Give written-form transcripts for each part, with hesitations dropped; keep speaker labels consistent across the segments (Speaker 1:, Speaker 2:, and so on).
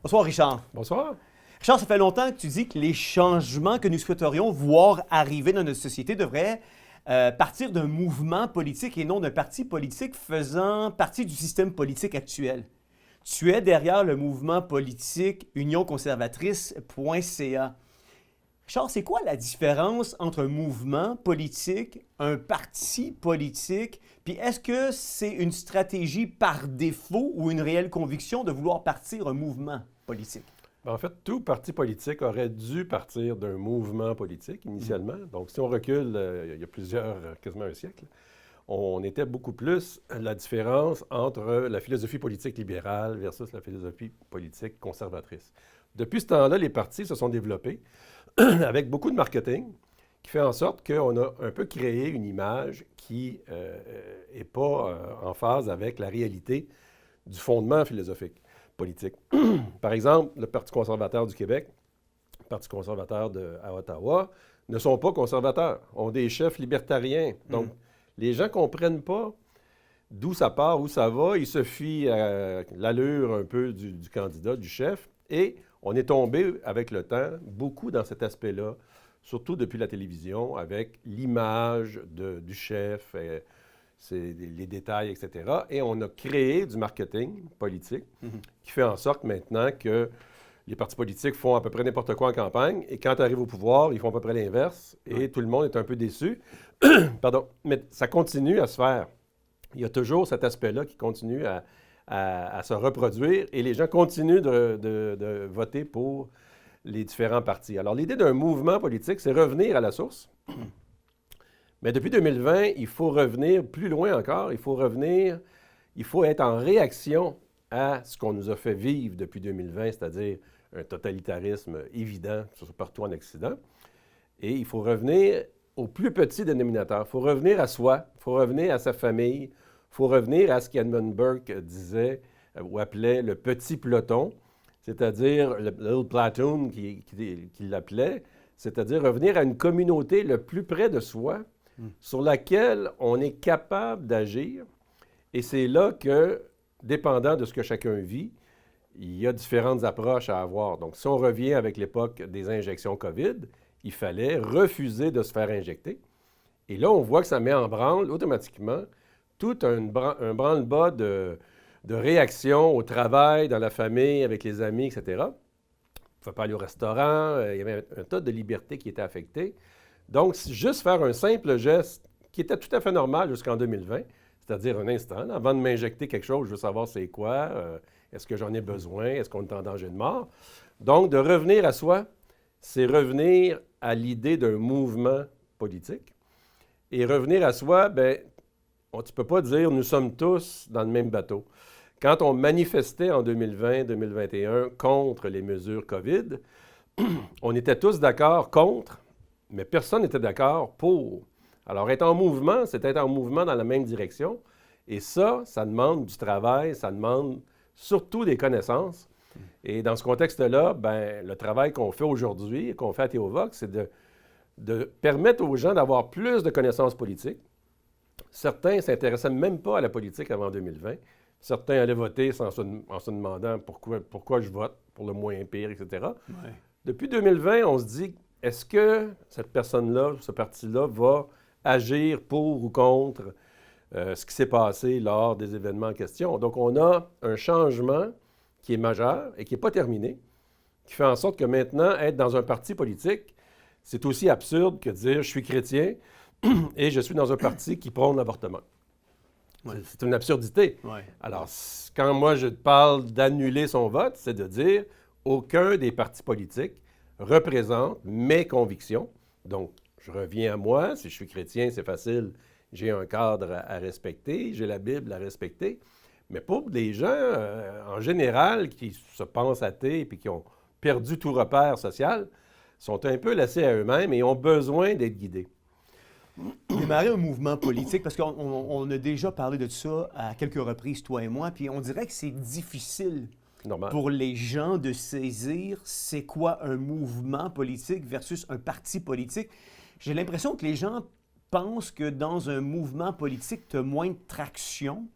Speaker 1: Bonsoir, Richard.
Speaker 2: Bonsoir.
Speaker 1: Richard, ça fait longtemps que tu dis que les changements que nous souhaiterions voir arriver dans notre société devraient partir d'un mouvement politique et non d'un parti politique faisant partie du système politique actuel. Tu es derrière le mouvement politique unionconservatrice.ca. Richard, c'est quoi la différence entre un mouvement politique, un parti politique, puis est-ce que c'est une stratégie par défaut ou une réelle conviction de vouloir partir un mouvement politique?
Speaker 2: En fait, tout parti politique aurait dû partir d'un mouvement politique initialement. Donc, si on recule, il y a quasiment un siècle, on était beaucoup plus la différence entre la philosophie politique libérale versus la philosophie politique conservatrice. Depuis ce temps-là, les partis se sont développés avec beaucoup de marketing qui fait en sorte qu'on a un peu créé une image qui n'est pas en phase avec la réalité du fondement philosophique politique. Par exemple, le Parti conservateur du Québec, le Parti conservateur à Ottawa, ne sont pas conservateurs, ont des chefs libertariens. Donc, les gens ne comprennent pas d'où ça part, où ça va. Ils se fient à l'allure un peu du candidat, du chef. Et on est tombé, avec le temps, beaucoup dans cet aspect-là, surtout depuis la télévision, avec l'image du chef, les détails, etc. Et on a créé du marketing politique qui fait en sorte maintenant que les partis politiques font à peu près n'importe quoi en campagne et quand ils arrivent au pouvoir, ils font à peu près l'inverse et tout le monde est un peu déçu. Pardon, mais ça continue à se faire. Il y a toujours cet aspect-là qui continue à se reproduire et les gens continuent de voter pour les différents partis. Alors, l'idée d'un mouvement politique, c'est revenir à la source. Mais depuis 2020, il faut revenir plus loin encore. Il faut être en réaction à ce qu'on nous a fait vivre depuis 2020, c'est-à-dire un totalitarisme évident, surtout partout en Occident. Et il faut revenir au plus petit dénominateur. Il faut revenir à soi, il faut revenir à sa famille, il faut revenir à ce qu'Edmund Burke disait ou appelait le petit peloton, c'est-à-dire le little platoon qu'il l'appelait, c'est-à-dire revenir à une communauté le plus près de soi, sur laquelle on est capable d'agir. Et c'est là que, dépendant de ce que chacun vit, il y a différentes approches à avoir. Donc, si on revient avec l'époque des injections COVID, il fallait refuser de se faire injecter. Et là, on voit que ça met en branle automatiquement tout un branle-bas de réaction au travail, dans la famille, avec les amis, etc. On ne pouvait pas aller au restaurant, il y avait un tas de libertés qui étaient affectées. Donc, juste faire un simple geste qui était tout à fait normal jusqu'en 2020, c'est-à-dire un instant, là, avant de m'injecter quelque chose, je veux savoir c'est quoi, est-ce que j'en ai besoin, est-ce qu'on est en danger de mort. Donc, de revenir à soi, c'est revenir à l'idée d'un mouvement politique. Et revenir à soi, bien, tu ne peux pas dire nous sommes tous dans le même bateau. Quand on manifestait en 2020-2021 contre les mesures COVID, on était tous d'accord contre, mais personne n'était d'accord pour. Alors, être en mouvement, c'est être en mouvement dans la même direction. Et ça demande du travail, ça demande surtout des connaissances. Et dans ce contexte-là, bien, le travail qu'on fait aujourd'hui, qu'on fait à Théovox, c'est de permettre aux gens d'avoir plus de connaissances politiques. Certains ne s'intéressaient même pas à la politique avant 2020. Certains allaient voter en se demandant pourquoi je vote, pour le moins pire, etc. Ouais. Depuis 2020, on se dit, est-ce que cette personne-là, ce parti-là, va agir pour ou contre ce qui s'est passé lors des événements en question? Donc, on a un changement qui est majeur et qui n'est pas terminé, qui fait en sorte que maintenant, être dans un parti politique, c'est aussi absurde que de dire « je suis chrétien et je suis dans un parti qui prône l'avortement ». Ouais. C'est une absurdité. Ouais. Alors, quand moi je parle d'annuler son vote, c'est de dire aucun des partis politiques représente mes convictions. Donc, je reviens à moi. Si je suis chrétien, c'est facile. J'ai un cadre à respecter. J'ai la Bible à respecter. Mais pour des gens, en général, qui se pensent athées et qui ont perdu tout repère social, sont un peu laissés à eux-mêmes et ont besoin d'être guidés.
Speaker 1: Démarrer un mouvement politique, parce qu'on a déjà parlé de ça à quelques reprises, toi et moi, puis on dirait que c'est difficile pour les gens de saisir c'est quoi un mouvement politique versus un parti politique. J'ai l'impression que les gens pensent que dans un mouvement politique, tu as moins de traction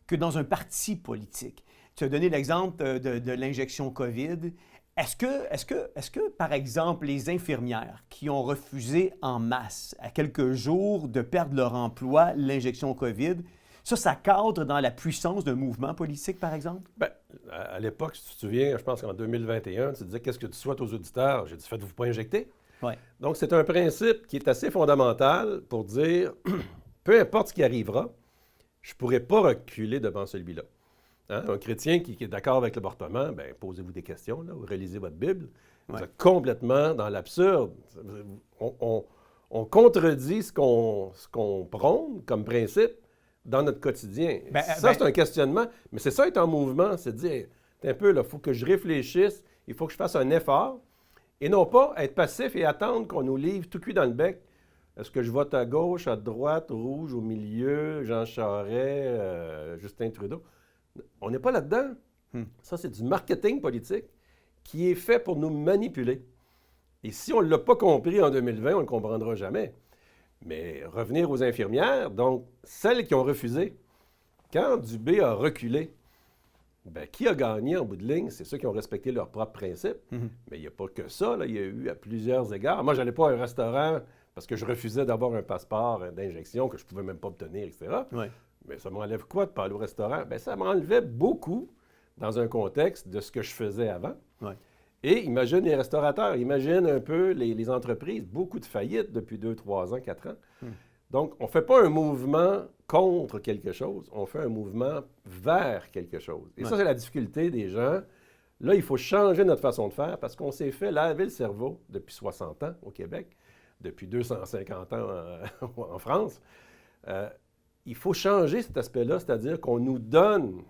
Speaker 1: que dans un parti politique. tu as donné l'exemple de l'injection COVID. Est-ce que, par exemple, les infirmières qui ont refusé en masse, à quelques jours de perdre leur emploi, l'injection COVID, ça cadre dans la puissance d'un mouvement politique, par exemple?
Speaker 2: Bien, à l'époque, si tu te souviens, je pense qu'en 2021, tu disais « Qu'est-ce que tu souhaites aux auditeurs? » J'ai dit « Faites-vous pas injecter? »
Speaker 1: Ouais.
Speaker 2: Donc, c'est un principe qui est assez fondamental pour dire « Peu importe ce qui arrivera, je ne pourrai pas reculer devant celui-là. » Hein? Un chrétien qui est d'accord avec l'avortement, bien, posez-vous des questions, là, ou relisez votre Bible. Vous êtes complètement dans l'absurde. On contredit ce qu'on prône comme principe dans notre quotidien. C'est un questionnement, mais c'est ça être en mouvement, c'est de dire, un peu, il faut que je réfléchisse, il faut que je fasse un effort, et non pas être passif et attendre qu'on nous livre tout cuit dans le bec. Est-ce que je vote à gauche, à droite, rouge, au milieu, Jean Charest, Justin Trudeau? On n'est pas là-dedans. Ça, c'est du marketing politique qui est fait pour nous manipuler. Et si on ne l'a pas compris en 2020, on ne le comprendra jamais. Mais revenir aux infirmières, donc celles qui ont refusé, quand Dubé a reculé, bien, qui a gagné en bout de ligne? C'est ceux qui ont respecté leurs propres principes. Mais il n'y a pas que ça. Là. Il y a eu à plusieurs égards. Moi, je n'allais pas à un restaurant parce que je refusais d'avoir un passeport d'injection que je ne pouvais même pas obtenir, etc.
Speaker 1: Ouais.
Speaker 2: Mais ça m'enlève quoi de pas aller au restaurant? Bien, ça m'enlevait beaucoup dans un contexte de ce que je faisais avant.
Speaker 1: Ouais.
Speaker 2: Et imagine les restaurateurs, imagine un peu les entreprises, beaucoup de faillites depuis 2, 3 ans, 4 ans. Donc, on ne fait pas un mouvement contre quelque chose, on fait un mouvement vers quelque chose. Et ça, c'est la difficulté des gens. Là, il faut changer notre façon de faire parce qu'on s'est fait laver le cerveau depuis 60 ans au Québec, depuis 250 ans en France. Il faut changer cet aspect-là, c'est-à-dire qu'on nous donne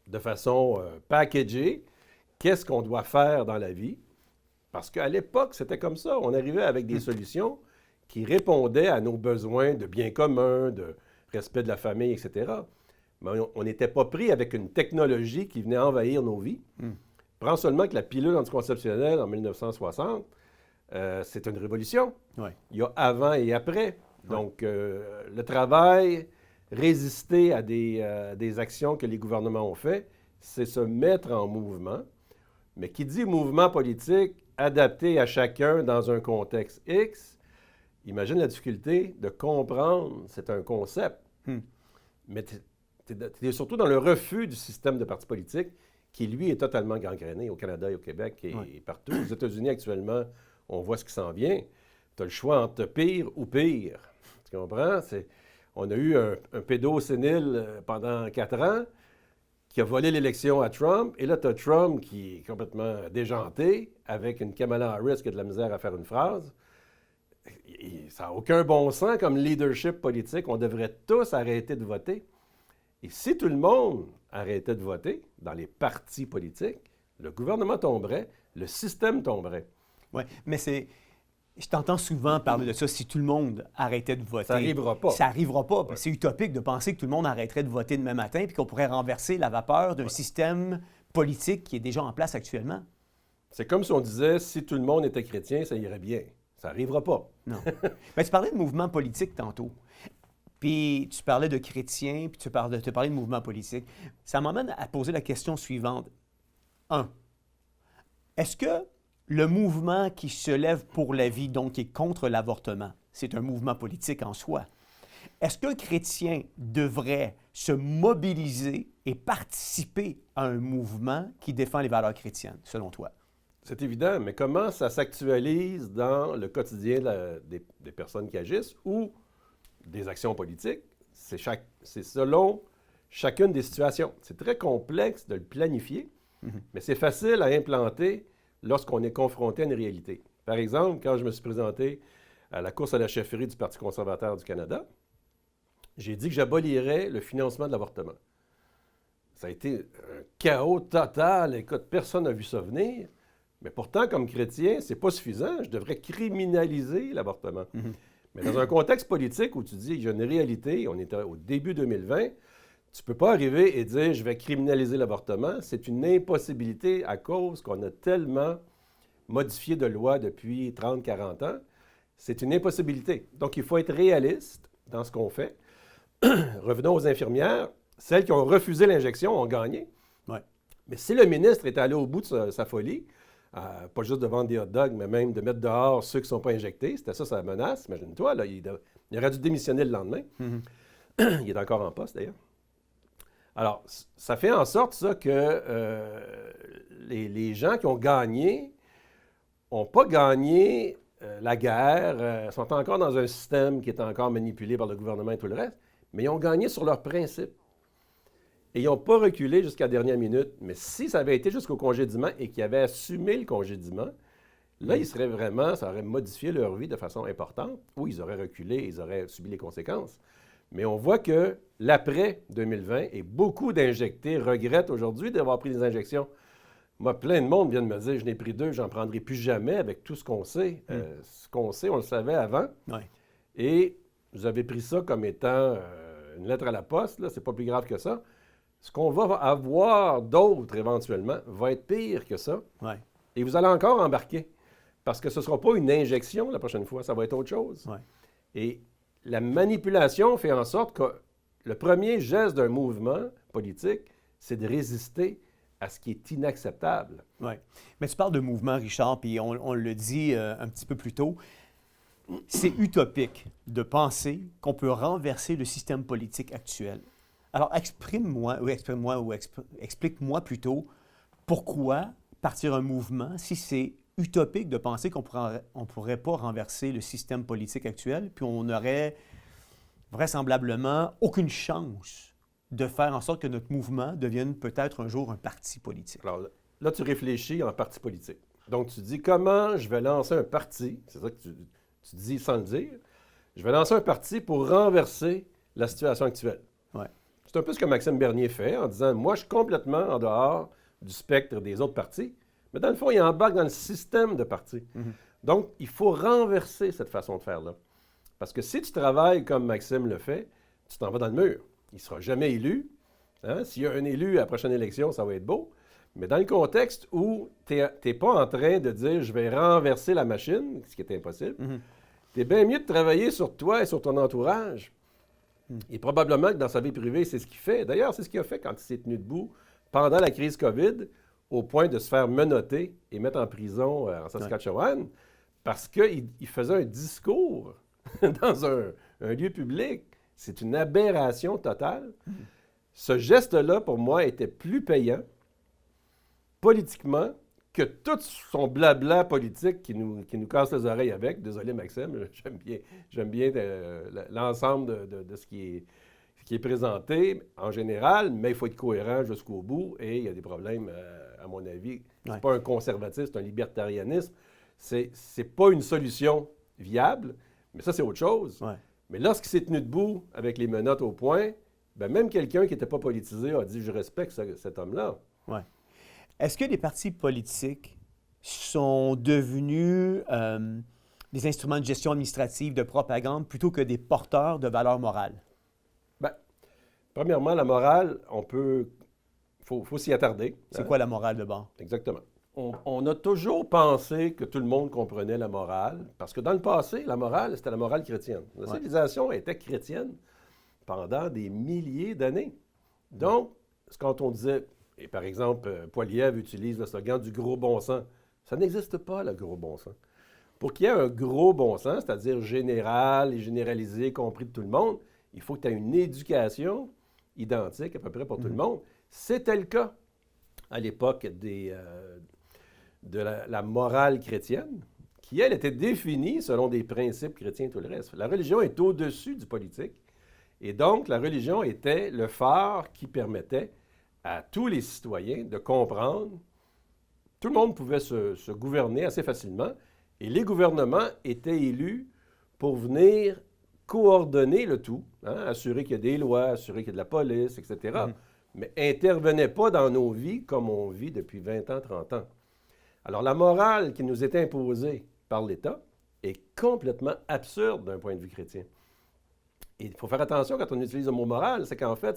Speaker 2: de façon packagée qu'est-ce qu'on doit faire dans la vie. Parce qu'à l'époque, c'était comme ça. On arrivait avec des solutions qui répondaient à nos besoins de bien commun, de respect de la famille, etc. Mais on n'était pas pris avec une technologie qui venait envahir nos vies. Prends seulement que la pilule anticonceptionnelle en 1960, c'est une révolution.
Speaker 1: Ouais.
Speaker 2: Il y a avant et après. Donc, le travail, résister à des actions que les gouvernements ont fait, c'est se mettre en mouvement. Mais qui dit mouvement politique adapté à chacun dans un contexte X, imagine la difficulté de comprendre, c'est un concept. Mais tu es surtout dans le refus du système de partis politiques qui, lui, est totalement gangréné au Canada et au Québec et partout. Aux États-Unis, actuellement, on voit ce qui s'en vient. Tu as le choix entre pire ou pire. Tu comprends? On a eu un pédo sénile pendant 4 ans qui a volé l'élection à Trump. Et là, tu as Trump qui est complètement déjanté avec une Kamala Harris qui a de la misère à faire une phrase. Ça n'a aucun bon sens comme leadership politique. On devrait tous arrêter de voter. Et si tout le monde arrêtait de voter dans les partis politiques, le gouvernement tomberait, le système tomberait.
Speaker 1: Oui, mais je t'entends souvent parler de ça, si tout le monde arrêtait de voter.
Speaker 2: Ça n'arrivera pas.
Speaker 1: Ça n'arrivera pas. Ouais. C'est utopique de penser que tout le monde arrêterait de voter demain matin puis qu'on pourrait renverser la vapeur d'un système politique qui est déjà en place actuellement.
Speaker 2: C'est comme si on disait, si tout le monde était chrétien, ça irait bien. Ça n'arrivera pas.
Speaker 1: Non. Mais tu parlais de mouvement politique tantôt. Puis tu parlais de chrétiens, puis tu parlais de mouvement politique. Ça m'amène à poser la question suivante. 1. Est-ce que le mouvement qui se lève pour la vie, donc qui est contre l'avortement, c'est un mouvement politique en soi? Est-ce qu'un chrétien devrait se mobiliser et participer à un mouvement qui défend les valeurs chrétiennes, selon toi?
Speaker 2: C'est évident, mais comment ça s'actualise dans le quotidien des personnes qui agissent ou des actions politiques? C'est selon chacune des situations. C'est très complexe de le planifier, mais c'est facile à implanter lorsqu'on est confronté à une réalité. Par exemple, quand je me suis présenté à la course à la chefferie du Parti conservateur du Canada, j'ai dit que j'abolirais le financement de l'avortement. Ça a été un chaos total. Écoute, personne n'a vu ça venir. Mais pourtant, comme chrétien, c'est pas suffisant. Je devrais criminaliser l'avortement. Mais dans un contexte politique où tu dis, il y a une réalité, on est au début 2020, tu ne peux pas arriver et dire, je vais criminaliser l'avortement. C'est une impossibilité à cause qu'on a tellement modifié de loi depuis 30, 40 ans. C'est une impossibilité. Donc, il faut être réaliste dans ce qu'on fait. Revenons aux infirmières. celles qui ont refusé l'injection ont gagné.
Speaker 1: Ouais.
Speaker 2: Mais si le ministre était allé au bout de sa folie, pas juste de vendre des hot dogs, mais même de mettre dehors ceux qui ne sont pas injectés, c'était ça sa menace, imagine-toi, là, il aurait dû démissionner le lendemain. Mm-hmm. Il est encore en poste, d'ailleurs. Alors, ça fait en sorte, ça, que les gens qui ont gagné n'ont pas gagné la guerre, sont encore dans un système qui est encore manipulé par le gouvernement et tout le reste, mais ils ont gagné sur leurs principes. Et ils n'ont pas reculé jusqu'à la dernière minute. Mais si ça avait été jusqu'au congédiement et qu'ils avaient assumé le congédiement, là, ils seraient vraiment, ça aurait modifié leur vie de façon importante, ou ils auraient reculé, ils auraient subi les conséquences. Mais on voit que l'après 2020, et beaucoup d'injectés regrettent aujourd'hui d'avoir pris des injections. Moi, plein de monde vient de me dire, je n'ai pris 2, j'en prendrai plus jamais avec tout ce qu'on sait. Ce qu'on sait, on le savait avant. Ouais. Et vous avez pris ça comme étant une lettre à la poste, là, c'est pas plus grave que ça. Ce qu'on va avoir d'autres éventuellement va être pire que ça. Ouais. Et vous allez encore embarquer. Parce que ce ne sera pas une injection la prochaine fois, ça va être autre chose. Ouais. Et la manipulation fait en sorte que le premier geste d'un mouvement politique, c'est de résister à ce qui est inacceptable.
Speaker 1: Oui. Mais tu parles de mouvement, Richard, puis on le dit un petit peu plus tôt. C'est utopique de penser qu'on peut renverser le système politique actuel. Alors, explique-moi plutôt pourquoi partir un mouvement si c'est utopique de penser qu'on ne pourrait pas renverser le système politique actuel, puis on n'aurait vraisemblablement aucune chance de faire en sorte que notre mouvement devienne peut-être un jour un parti politique.
Speaker 2: Alors là, tu réfléchis en parti politique. Donc, tu dis comment je vais lancer un parti, c'est ça que tu dis sans le dire, je vais lancer un parti pour renverser la situation actuelle. Ouais. C'est un peu ce que Maxime Bernier fait en disant, moi, je suis complètement en dehors du spectre des autres partis, mais dans le fond, il embarque dans le système de partis. Mm-hmm. Donc, il faut renverser cette façon de faire-là. Parce que si tu travailles comme Maxime le fait, tu t'en vas dans le mur. Il ne sera jamais élu. Hein? S'il y a un élu à la prochaine élection, ça va être beau. Mais dans le contexte où tu n'es pas en train de dire « je vais renverser la machine », ce qui est impossible, tu es bien mieux de travailler sur toi et sur ton entourage. Et probablement que dans sa vie privée, c'est ce qu'il fait. D'ailleurs, c'est ce qu'il a fait quand il s'est tenu debout pendant la crise COVID, au point de se faire menotter et mettre en prison en Saskatchewan, parce qu'il faisait un discours dans un lieu public. C'est une aberration totale. Ce geste-là, pour moi, était plus payant politiquement que tout son blabla politique qui nous casse les oreilles avec. Désolé, Maxime, j'aime bien l'ensemble de ce qui est présenté en général, mais il faut être cohérent jusqu'au bout et il y a des problèmes, à mon avis. C'est pas un conservatisme, c'est un libertarianisme. C'est pas une solution viable, mais ça, c'est autre chose. Ouais. Mais lorsqu'il s'est tenu debout avec les menottes au poing, ben même quelqu'un qui n'était pas politisé a dit « je respecte cet homme-là ».
Speaker 1: Ouais. Est-ce que les partis politiques sont devenus des instruments de gestion administrative, de propagande, plutôt que des porteurs de valeurs morales?
Speaker 2: Bien, premièrement, la morale, faut s'y attarder.
Speaker 1: C'est quoi la morale de bord?
Speaker 2: Exactement. On a toujours pensé que tout le monde comprenait la morale, parce que dans le passé, la morale, c'était la morale chrétienne. La civilisation était chrétienne pendant des milliers d'années. Donc, quand on disait, et par exemple, Poilievre utilise le slogan du gros bon sens, ça n'existe pas, le gros bon sens. Pour qu'il y ait un gros bon sens, c'est-à-dire général et généralisé, compris de tout le monde, il faut que tu aies une éducation identique à peu près pour tout le monde. C'était le cas à l'époque de la morale chrétienne, qui, elle, était définie selon des principes chrétiens et tout le reste. La religion est au-dessus du politique, et donc la religion était le phare qui permettait à tous les citoyens de comprendre. Tout le monde pouvait se gouverner assez facilement, et les gouvernements étaient élus pour venir coordonner le tout, hein, assurer qu'il y a des lois, assurer qu'il y a de la police, etc., mais n'intervenaient pas dans nos vies comme on vit depuis 20 ans, 30 ans. Alors, la morale qui nous est imposée par l'État est complètement absurde d'un point de vue chrétien. Et il faut faire attention quand on utilise le mot morale, c'est qu'en fait,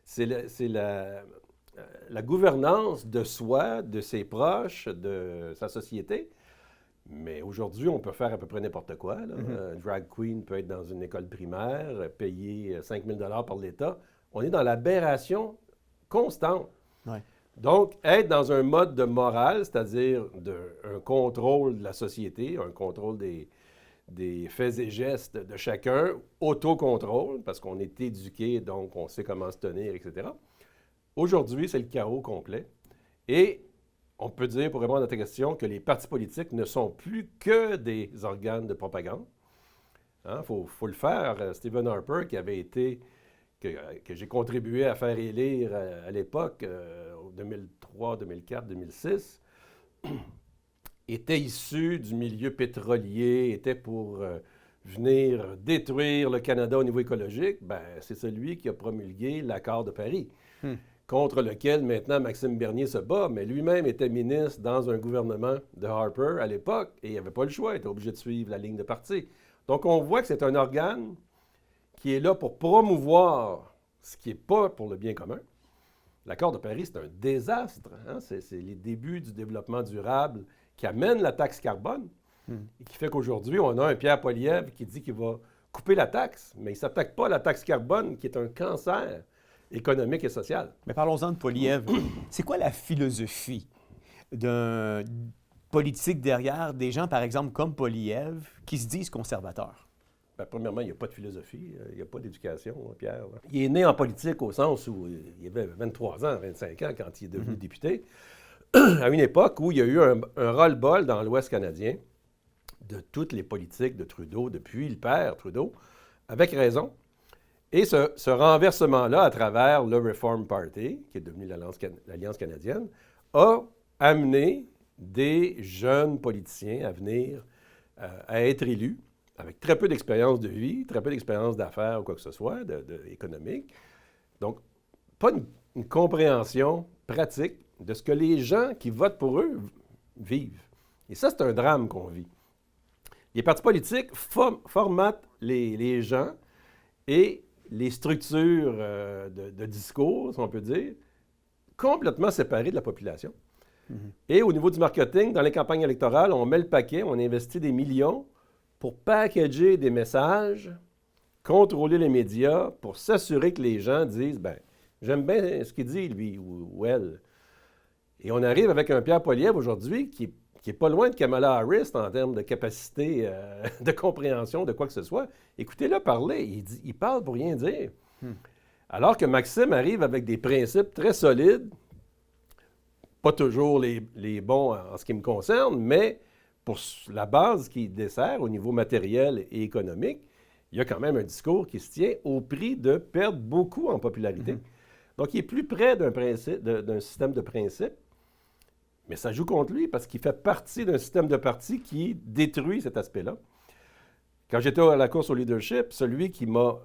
Speaker 2: c'est la gouvernance de soi, de ses proches, de sa société. Mais aujourd'hui, on peut faire à peu près n'importe quoi. Là. Un drag queen peut être dans une école primaire, payer 5 000 $ par l'État. on est dans l'aberration constante.
Speaker 1: Ouais.
Speaker 2: Donc, être dans un mode de morale, c'est-à-dire un contrôle de la société, un contrôle des faits et gestes de chacun, autocontrôle, parce qu'on est éduqué, donc on sait comment se tenir, etc. Aujourd'hui, c'est le chaos complet. Et on peut dire, pour répondre à ta question, que les partis politiques ne sont plus que des organes de propagande. Il faut le faire. Stephen Harper, qui avait été, que j'ai contribué à faire élire à l'époque, en 2003, 2004, 2006, était issu du milieu pétrolier, était pour venir détruire le Canada au niveau écologique. Ben, c'est celui qui a promulgué l'accord de Paris, contre lequel maintenant Maxime Bernier se bat, mais lui-même était ministre dans un gouvernement de Harper à l'époque, et il n'avait pas le choix, il était obligé de suivre la ligne de parti. Donc, on voit que c'est un organe qui est là pour promouvoir ce qui n'est pas pour le bien commun. L'accord de Paris, c'est un désastre. C'est les débuts du développement durable qui amène la taxe carbone et qui fait qu'aujourd'hui, on a un Pierre Poilievre qui dit qu'il va couper la taxe, mais il ne s'attaque pas à la taxe carbone qui est un cancer économique et social.
Speaker 1: Mais parlons-en de Poilievre. C'est quoi la philosophie d'un politique derrière des gens, par exemple, comme Poilievre, qui se disent conservateurs?
Speaker 2: Bien, premièrement, il n'y a pas de philosophie, il n'y a pas d'éducation, Pierre. Il est né en politique au sens où il avait 23 ans, 25 ans quand il est devenu député, à une époque où il y a eu un ras-le-bol dans l'Ouest canadien de toutes les politiques de Trudeau, depuis le père Trudeau, avec raison. Et ce renversement-là, à travers le Reform Party, qui est devenu l'Alliance canadienne, a amené des jeunes politiciens à venir à être élus, avec très peu d'expérience de vie, très peu d'expérience d'affaires ou quoi que ce soit, économique. Donc, pas une compréhension pratique de ce que les gens qui votent pour eux vivent. Et ça, c'est un drame qu'on vit. Les partis politiques formatent les gens et les structures de discours, si on peut dire, complètement séparées de la population. Et au niveau du marketing, dans les campagnes électorales, on met le paquet, on investit des millions pour packager des messages, contrôler les médias, pour s'assurer que les gens disent « ben j'aime bien ce qu'il dit, lui ou elle ». Et on arrive avec un Pierre Poilievre aujourd'hui qui est pas loin de Kamala Harris en termes de capacité de compréhension de quoi que ce soit. Écoutez-le parler, il parle pour rien dire. Alors que Maxime arrive avec des principes très solides, pas toujours les bons en ce qui me concerne, mais pour la base qu'il dessert au niveau matériel et économique, il y a quand même un discours qui se tient au prix de perdre beaucoup en popularité. Donc, il est plus près d'un système de principes, mais ça joue contre lui parce qu'il fait partie d'un système de parti qui détruit cet aspect-là. Quand j'étais à la course au leadership, celui qui m'a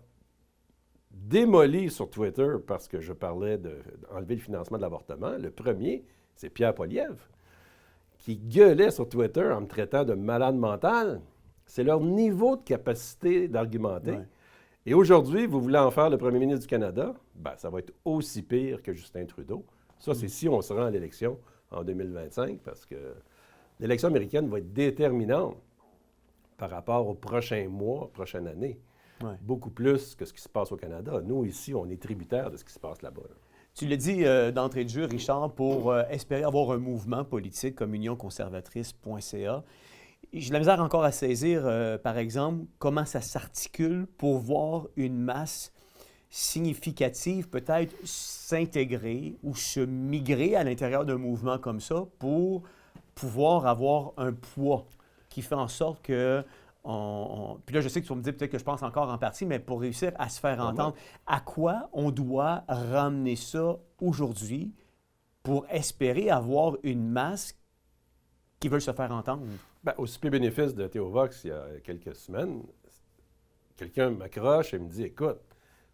Speaker 2: démoli sur Twitter parce que je parlais d'enlever le financement de l'avortement, le premier, c'est Pierre Poilievre, qui gueulait sur Twitter en me traitant de malade mental. C'est leur niveau de capacité d'argumenter. Ouais. Et aujourd'hui, vous voulez en faire le premier ministre du Canada, ben, ça va être aussi pire que Justin Trudeau. Ça, c'est si on se rend à l'élection en 2025, parce que l'élection américaine va être déterminante par rapport aux prochains mois, prochaines années. Ouais. Beaucoup plus que ce qui se passe au Canada. Nous, ici, on est tributaires de ce qui se passe là-bas.
Speaker 1: Tu l'as dit d'entrée de jeu, Richard, pour espérer avoir un mouvement politique comme unionconservatrice.ca. J'ai de la misère encore à saisir, par exemple, comment ça s'articule pour voir une masse significative peut-être s'intégrer ou se migrer à l'intérieur d'un mouvement comme ça pour pouvoir avoir un poids qui fait en sorte que puis là, je sais que tu vas me dire peut-être que je pense encore en partie, mais pour réussir à se faire entendre, à quoi on doit ramener ça aujourd'hui pour espérer avoir une masse qui veut se faire entendre?
Speaker 2: Bien, au super bénéfice de Théo Vox, il y a quelques semaines, quelqu'un m'accroche et me dit « Écoute,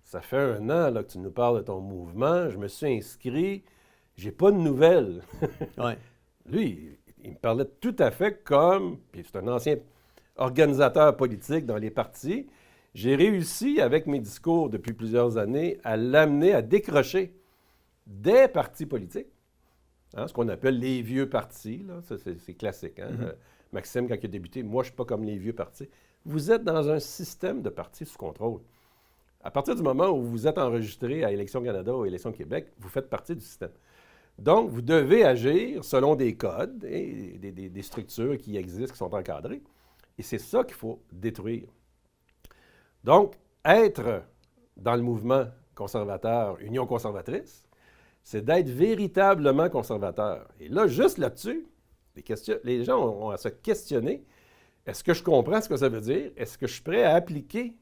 Speaker 2: ça fait 1 an là, que tu nous parles de ton mouvement, je me suis inscrit, j'ai pas de nouvelles. » Ouais. Lui, il me parlait tout à fait comme, puis c'est un ancien organisateur politique dans les partis, j'ai réussi, avec mes discours depuis plusieurs années, à l'amener à décrocher des partis politiques, ce qu'on appelle les vieux partis, là. Ça, c'est classique. Maxime, quand il a débuté, moi, je ne suis pas comme les vieux partis. Vous êtes dans un système de partis sous contrôle. À partir du moment où vous êtes enregistré à Élections Canada ou à Élections Québec, vous faites partie du système. Donc, vous devez agir selon des codes et des structures qui existent, qui sont encadrées. Et c'est ça qu'il faut détruire. Donc, être dans le mouvement conservateur, Union conservatrice, c'est d'être véritablement conservateur. Et là, juste là-dessus, les gens ont à se questionner. Est-ce que je comprends ce que ça veut dire? Est-ce que je suis prêt à appliquer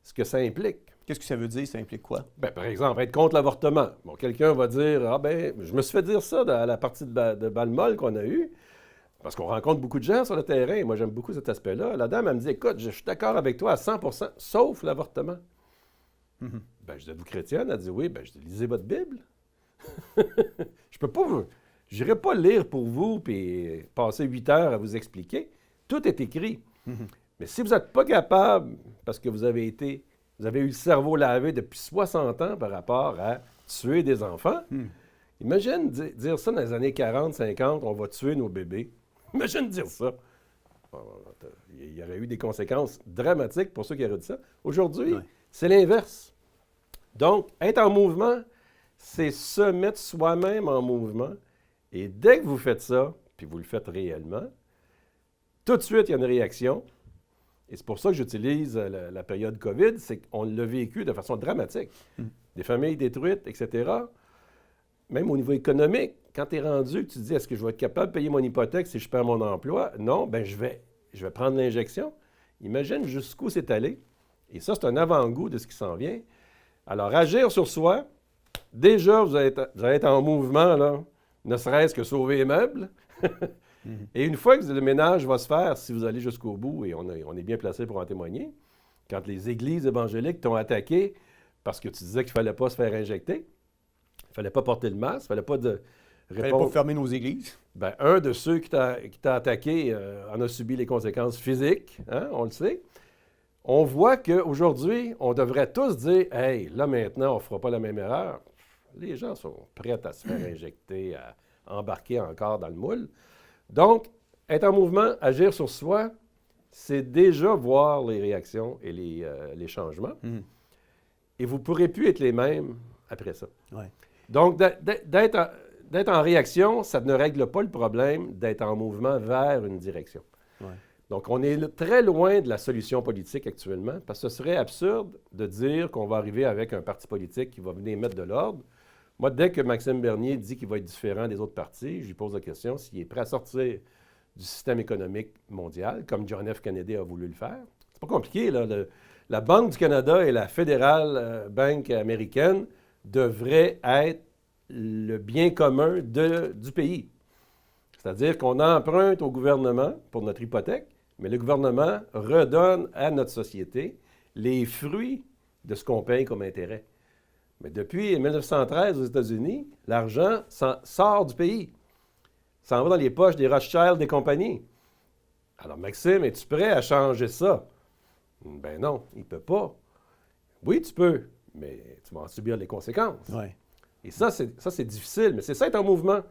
Speaker 2: ce que ça implique?
Speaker 1: Qu'est-ce que ça veut dire? Ça implique quoi?
Speaker 2: Bien, par exemple, être contre l'avortement. Bon, quelqu'un va dire, ah ben, je me suis fait dire ça à la partie de Balmol qu'on a eue, parce qu'on rencontre beaucoup de gens sur le terrain. Moi, j'aime beaucoup cet aspect-là. La dame, elle me dit, écoute, je suis d'accord avec toi à 100%, sauf l'avortement. Ben, je dis, êtes-vous chrétienne? Elle dit, oui. Ben, je dis, lisez votre Bible. Je peux pas vous... Je n'irai pas lire pour vous puis passer 8 heures à vous expliquer. Tout est écrit. Mais si vous n'êtes pas capable, parce que vous avez eu le cerveau lavé depuis 60 ans par rapport à tuer des enfants, imagine dire ça dans les années 40, 50, on va tuer nos bébés. Imagine dire ça. Il y aurait eu des conséquences dramatiques pour ceux qui auraient dit ça. Aujourd'hui, c'est l'inverse. Donc, être en mouvement, c'est se mettre soi-même en mouvement. Et dès que vous faites ça, puis vous le faites réellement, tout de suite, il y a une réaction. Et c'est pour ça que j'utilise la période COVID, c'est qu'on l'a vécu de façon dramatique. Des familles détruites, etc. Même au niveau économique, quand tu es rendu, tu te dis, est-ce que je vais être capable de payer mon hypothèque si je perds mon emploi? Non, bien, je vais prendre l'injection. Imagine jusqu'où c'est allé. Et ça, c'est un avant-goût de ce qui s'en vient. Alors, agir sur soi, déjà, vous allez être en mouvement, là, ne serait-ce que sauver les meubles. Et une fois que le ménage va se faire, si vous allez jusqu'au bout, et on est bien placé pour en témoigner, quand les églises évangéliques t'ont attaqué parce que tu disais qu'il ne fallait pas se faire injecter, il ne fallait pas porter le masque, il ne fallait pas répondre...
Speaker 1: Il ne fallait pas fermer nos églises.
Speaker 2: Bien, un de ceux qui t'a attaqué en a subi les conséquences physiques, hein, on le sait. On voit qu'aujourd'hui, on devrait tous dire « Hey, là maintenant, on ne fera pas la même erreur ». Les gens sont prêts à se faire injecter, à embarquer encore dans le moule. Donc, être en mouvement, agir sur soi, c'est déjà voir les réactions et les changements. Et vous ne pourrez plus être les mêmes après ça. Donc, d'être en réaction, ça ne règle pas le problème d'être en mouvement vers une direction. Donc, on est très loin de la solution politique actuellement, parce que ce serait absurde de dire qu'on va arriver avec un parti politique qui va venir mettre de l'ordre. Moi, dès que Maxime Bernier dit qu'il va être différent des autres partis, je lui pose la question s'il est prêt à sortir du système économique mondial, comme John F. Kennedy a voulu le faire. C'est pas compliqué, là. La Banque du Canada et la Federal Bank américaine devraient être le bien commun du pays. C'est-à-dire qu'on emprunte au gouvernement pour notre hypothèque, mais le gouvernement redonne à notre société les fruits de ce qu'on paye comme intérêt. Mais depuis 1913 aux États-Unis, l'argent sort du pays. Ça s'en va dans les poches des Rothschild des compagnies. Alors, Maxime, es-tu prêt à changer ça? Ben non, il ne peut pas. Oui, tu peux, mais tu vas en subir les conséquences. Et ça, c'est difficile, mais c'est ça être en mouvement.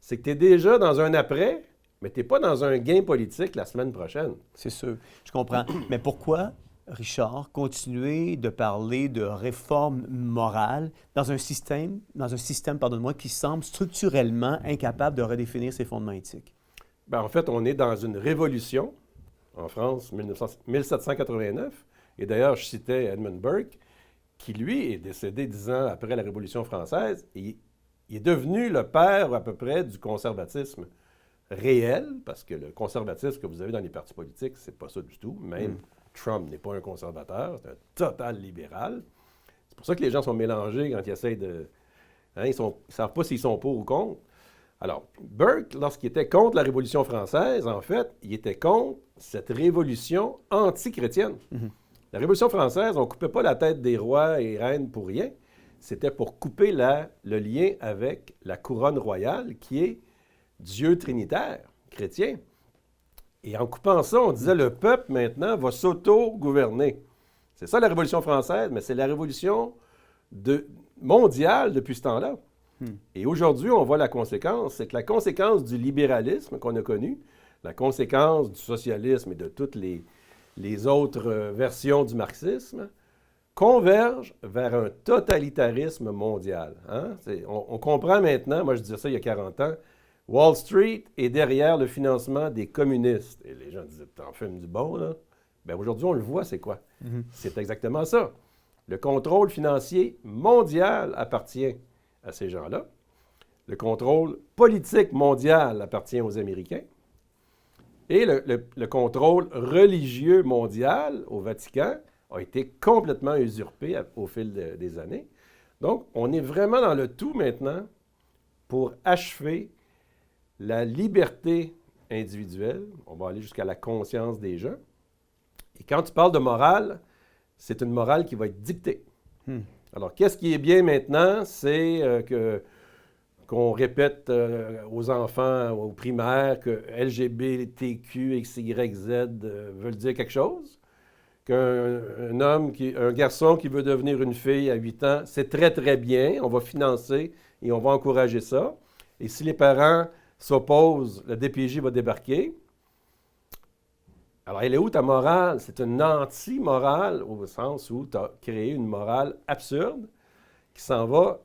Speaker 2: C'est que tu es déjà dans un après, mais tu n'es pas dans un gain politique la semaine prochaine.
Speaker 1: C'est sûr, je comprends. Mais pourquoi, Richard, continuer de parler de réforme morale dans un système, pardonne-moi, qui semble structurellement incapable de redéfinir ses fondements éthiques?
Speaker 2: Bien, en fait, on est dans une révolution en France, 1789. Et d'ailleurs, je citais Edmund Burke, qui, lui, est décédé 10 ans après la Révolution française. Et il est devenu le père, à peu près, du conservatisme réel, parce que le conservatisme que vous avez dans les partis politiques, c'est pas ça du tout. Même Trump n'est pas un conservateur, c'est un total libéral. C'est pour ça que les gens sont mélangés quand ils essayent de... Hein, ils ne savent pas s'ils sont pour ou contre. Alors, Burke, lorsqu'il était contre la Révolution française, en fait, il était contre cette révolution anti-chrétienne. La Révolution française, on ne coupait pas la tête des rois et reines pour rien. C'était pour couper le lien avec la couronne royale, qui est Dieu trinitaire, chrétien. Et en coupant ça, on disait le peuple, maintenant, va s'auto-gouverner. C'est ça la Révolution française, mais c'est la révolution mondiale depuis ce temps-là. Et aujourd'hui, on voit la conséquence. C'est que la conséquence du libéralisme qu'on a connu, la conséquence du socialisme et de toutes les autres versions du marxisme, converge vers un totalitarisme mondial. Hein? On comprend maintenant, moi je disais ça il y a 40 ans, Wall Street est derrière le financement des communistes. Et les gens disaient, t'en fumes du bon, là? Bien, aujourd'hui, on le voit, c'est quoi? C'est exactement ça. Le contrôle financier mondial appartient à ces gens-là. Le contrôle politique mondial appartient aux Américains. Et le contrôle religieux mondial au Vatican a été complètement usurpé au fil des années. Donc, on est vraiment dans le tout maintenant pour achever la liberté individuelle. On va aller jusqu'à la conscience des gens. Et quand tu parles de morale, c'est une morale qui va être dictée. Alors, qu'est-ce qui est bien maintenant? C'est qu'on répète aux enfants au primaire que LGBTQ, XYZ veulent dire quelque chose. Un garçon qui veut devenir une fille à 8 ans, c'est très, très bien. On va financer et on va encourager ça. Et si les parents s'opposent, le DPJ va débarquer. Alors, elle est où ta morale? C'est une anti-morale au sens où tu as créé une morale absurde qui s'en va,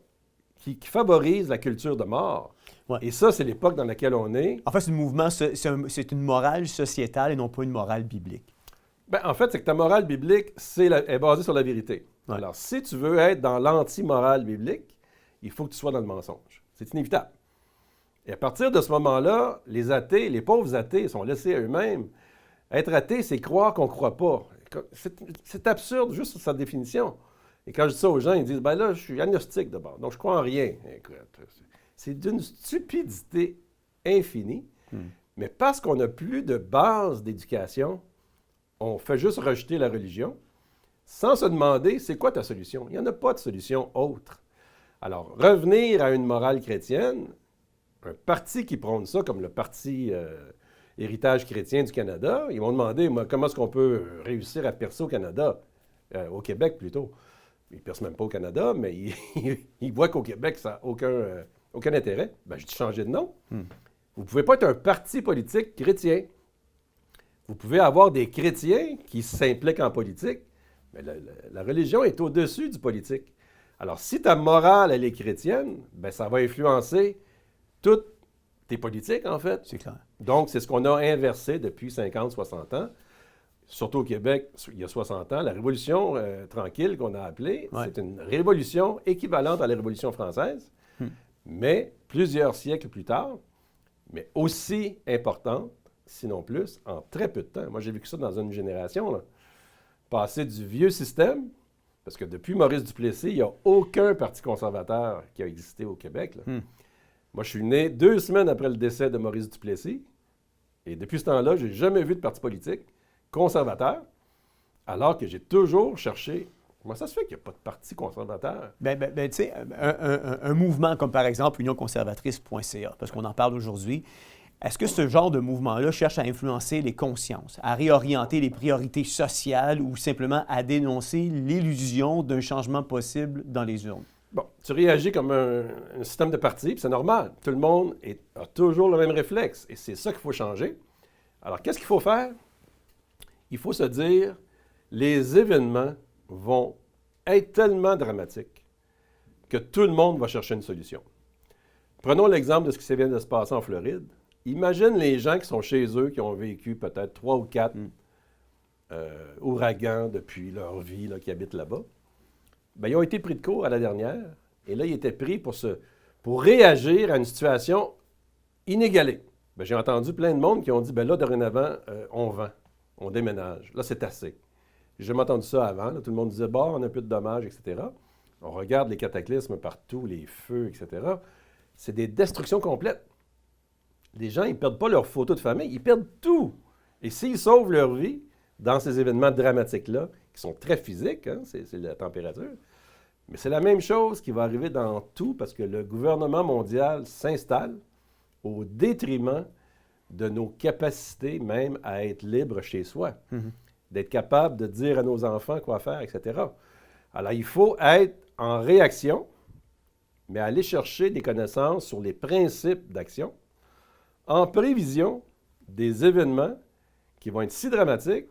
Speaker 2: qui favorise la culture de mort. Ouais. Et ça, c'est l'époque dans laquelle on est.
Speaker 1: En fait, c'est une morale sociétale et non pas une morale biblique.
Speaker 2: Bien, en fait, c'est que ta morale biblique est basée sur la vérité. Ouais. Alors, si tu veux être dans l'anti-morale biblique, il faut que tu sois dans le mensonge. C'est inévitable. Et à partir de ce moment-là, les athées, les pauvres athées, sont laissés à eux-mêmes. Être athée, c'est croire qu'on ne croit pas. C'est absurde, juste sa définition. Et quand je dis ça aux gens, ils disent, ben là, je suis agnostique d'abord, donc je ne crois en rien. Écoute, c'est d'une stupidité infinie, mais parce qu'on n'a plus de base d'éducation, on fait juste rejeter la religion sans se demander, c'est quoi ta solution? Il n'y en a pas de solution autre. Alors, revenir à une morale chrétienne, un parti qui prône ça, comme le Parti Héritage chrétien du Canada, ils m'ont demandé, moi, comment est-ce qu'on peut réussir à percer au Canada, au Québec plutôt. Ils ne percent même pas au Canada, mais ils voient qu'au Québec, ça n'a aucun intérêt. Bien, je dis changer de nom. Vous ne pouvez pas être un parti politique chrétien. Vous pouvez avoir des chrétiens qui s'impliquent en politique, mais la religion est au-dessus du politique. Alors, si ta morale, elle est chrétienne, bien, ça va influencer toutes tes politiques, en fait.
Speaker 1: C'est clair.
Speaker 2: Donc, c'est ce qu'on a inversé depuis 50, 60 ans. Surtout au Québec, il y a 60 ans, la Révolution tranquille qu'on a appelée, c'est une révolution équivalente à la Révolution française, mais plusieurs siècles plus tard, mais aussi importante, sinon plus, en très peu de temps. Moi, j'ai vécu ça dans une génération, là. Passer du vieux système, parce que depuis Maurice Duplessis, il n'y a aucun parti conservateur qui a existé au Québec, là. Moi, je suis né 2 semaines après le décès de Maurice Duplessis, et depuis ce temps-là, je n'ai jamais vu de parti politique conservateur, alors que j'ai toujours cherché. Comment ça se fait qu'il n'y a pas de parti conservateur?
Speaker 1: Bien, tu sais, un mouvement comme par exemple unionconservatrice.ca, parce qu'on en parle aujourd'hui, est-ce que ce genre de mouvement-là cherche à influencer les consciences, à réorienter les priorités sociales ou simplement à dénoncer l'illusion d'un changement possible dans les urnes?
Speaker 2: Bon, tu réagis comme un système de parti, puis c'est normal. Tout le monde a toujours le même réflexe, et c'est ça qu'il faut changer. Alors, qu'est-ce qu'il faut faire? Il faut se dire, les événements vont être tellement dramatiques que tout le monde va chercher une solution. Prenons l'exemple de ce qui vient de se passer en Floride. Imagine les gens qui sont chez eux, qui ont vécu peut-être 3 ou 4 ouragans depuis leur vie, là, qui habitent là-bas. Bien, ils ont été pris de court à la dernière, et là, ils étaient pris pour réagir à une situation inégalée. Bien, j'ai entendu plein de monde qui ont dit, bien là, dorénavant, on vend. On déménage. Là, c'est assez. J'ai jamais entendu ça avant. Là. Tout le monde disait, bon, on a un peu de dommages, etc. On regarde les cataclysmes partout, les feux, etc. C'est des destructions complètes. Les gens, ils ne perdent pas leurs photos de famille, ils perdent tout. Et s'ils sauvent leur vie dans ces événements dramatiques-là, qui sont très physiques, hein, c'est la température, mais c'est la même chose qui va arriver dans tout parce que le gouvernement mondial s'installe au détriment de nos capacités même à être libres chez soi, d'être capable de dire à nos enfants quoi faire, etc. Alors, il faut être en réaction, mais aller chercher des connaissances sur les principes d'action en prévision des événements qui vont être si dramatiques,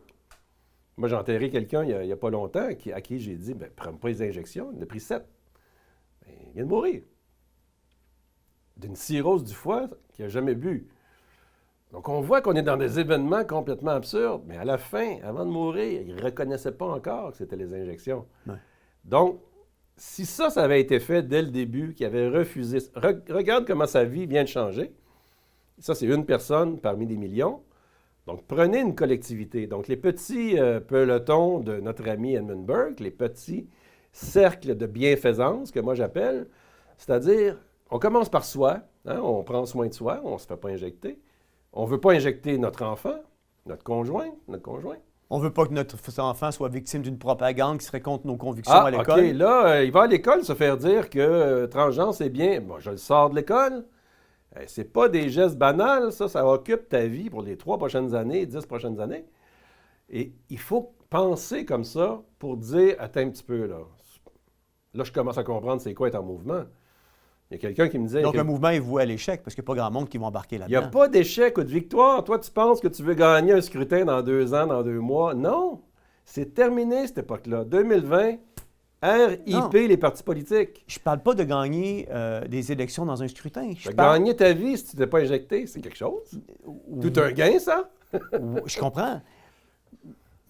Speaker 2: Moi, j'ai enterré quelqu'un il n'y a pas longtemps à qui j'ai dit, prends pas les injections. Il en a pris 7. Il vient de mourir. D'une cirrhose du foie qu'il n'a jamais bu. Donc, on voit qu'on est dans des événements complètement absurdes, mais à la fin, avant de mourir, il ne reconnaissait pas encore que c'était les injections.
Speaker 1: Ouais.
Speaker 2: Donc, si ça avait été fait dès le début, qu'il avait refusé... Regarde comment sa vie vient de changer. Ça, c'est une personne parmi des millions. Donc, prenez une collectivité. Donc, les petits pelotons de notre ami Edmund Burke, les petits cercles de bienfaisance, que moi j'appelle, c'est-à-dire, on commence par soi, hein, on prend soin de soi, on ne se fait pas injecter. On ne veut pas injecter notre enfant, notre conjoint.
Speaker 1: On ne veut pas que notre enfant soit victime d'une propagande qui serait contre nos convictions à l'école.
Speaker 2: OK. Là, il va à l'école se faire dire que transgenre, c'est bien. Bon, je le sors de l'école. C'est pas des gestes banals, ça occupe ta vie pour les 3 prochaines années, 10 prochaines années. Et il faut penser comme ça pour dire, attends un petit peu, là. Là, je commence à comprendre c'est quoi être en mouvement. Il y a quelqu'un qui me disait...
Speaker 1: Donc, le mouvement est voué à l'échec parce qu'il n'y a pas grand monde qui va embarquer là-dedans.
Speaker 2: Il n'y a pas d'échec ou de victoire. Toi, tu penses que tu veux gagner un scrutin dans 2 ans, dans 2 mois. Non! C'est terminé, cette époque-là. 2020, RIP, les partis politiques.
Speaker 1: Je parle pas de gagner des élections dans un scrutin.
Speaker 2: Gagner ta vie si tu ne t'es pas injecté, c'est quelque chose. Tout un gain, ça?
Speaker 1: Je comprends.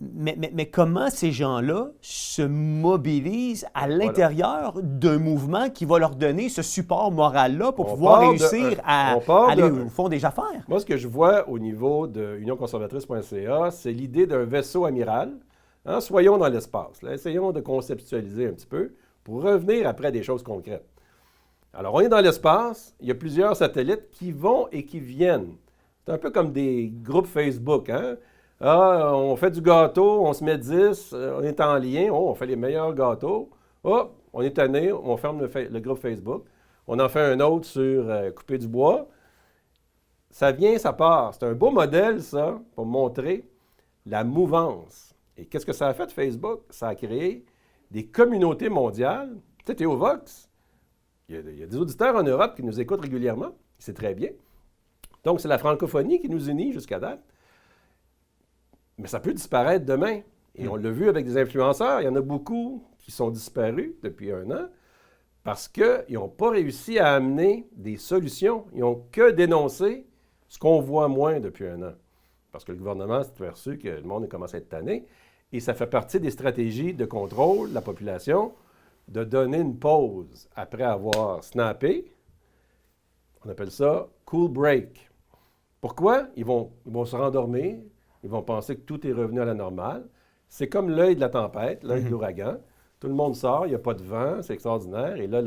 Speaker 1: Mais comment ces gens-là se mobilisent à l'intérieur d'un mouvement qui va leur donner ce support moral-là pour pouvoir réussir à aller au fond des affaires?
Speaker 2: Moi, ce que je vois au niveau de unionconservatrice.ca, c'est l'idée d'un vaisseau amiral. Hein, soyons dans l'espace. Là. Essayons de conceptualiser un petit peu pour revenir après à des choses concrètes. Alors, on est dans l'espace. Il y a plusieurs satellites qui vont et qui viennent. C'est un peu comme des groupes Facebook, hein? Ah, on fait du gâteau, on se met 10, on est en lien, on fait les meilleurs gâteaux. Oh, on est tanné, on ferme le groupe Facebook. On en fait un autre sur couper du bois. Ça vient, ça part. C'est un beau modèle, ça, pour montrer la mouvance. Et qu'est-ce que ça a fait, Facebook? Ça a créé des communautés mondiales. Tu sais, Théovox, il y a des auditeurs en Europe qui nous écoutent régulièrement. C'est très bien. Donc, c'est la francophonie qui nous unit jusqu'à date. Mais ça peut disparaître demain. Et on l'a vu avec des influenceurs. Il y en a beaucoup qui sont disparus depuis 1 an parce qu'ils n'ont pas réussi à amener des solutions. Ils n'ont que dénoncé ce qu'on voit moins depuis 1 an. Parce que le gouvernement s'est aperçu que le monde a commencé à être tanné. Et ça fait partie des stratégies de contrôle de la population de donner une pause après avoir snappé. On appelle ça « cool break ». Pourquoi? Ils vont se rendormir. Ils vont penser que tout est revenu à la normale. C'est comme l'œil de la tempête, l'œil de l'ouragan. Tout le monde sort, il n'y a pas de vent, c'est extraordinaire. Et là,